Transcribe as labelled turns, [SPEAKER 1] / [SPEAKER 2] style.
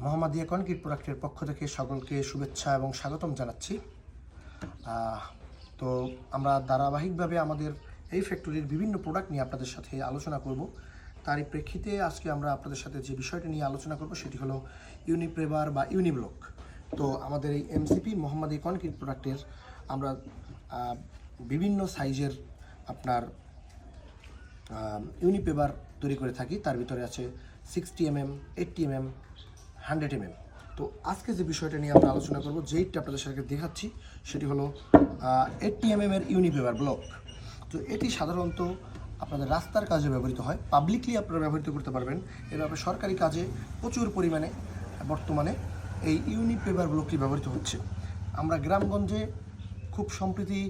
[SPEAKER 1] Mohammadia concrete প্রোডাক্টের পক্ষ থেকে সকলকে শুভেচ্ছা এবং স্বাগতম জানাচ্ছি। তো আমরা ধারাবাহিকভাবে আমাদের এই ফ্যাক্টরির বিভিন্ন প্রোডাক্ট নিয়ে আপনাদের সাথে আলোচনা করব। তারই প্রেক্ষিতে আজকে আমরা আপনাদের সাথে যে বিষয়টি নিয়ে আলোচনা করব সেটি হলো ইউনিপ্রেভার বা ইউনিব্লক। তো আমাদের এই এমসিপি মোহাম্মদিয়া কনক্রিট প্রোডাক্টের আমরা বিভিন্ন সাইজের আপনার ইউনিপ্রেভার তৈরি করে থাকি। তার ভিতরে আছে 60 mm, 80 mm, 100 mm। তো আজকে যে বিষয়টা নিয়ে আমরা আলোচনা করব, যেইটা আপনাদের সাথে দেখাচ্ছি সেটি হলো 80 mm এর ইউনিপ্রেভার ব্লক। তো এটি সাধারণত আপনাদের রাস্তার কাজে ব্যবহৃত হয়, পাবলিকলি আপনারা ব্যবহৃত করতে পারবেন। এভাবে সরকারি কাজে প্রচুর পরিমাণে বর্তমানে এই ইউনিপ্রেভার ব্লকটি ব্যবহৃত হচ্ছে। আমরা গ্রামগঞ্জে খুব সম্প্রতি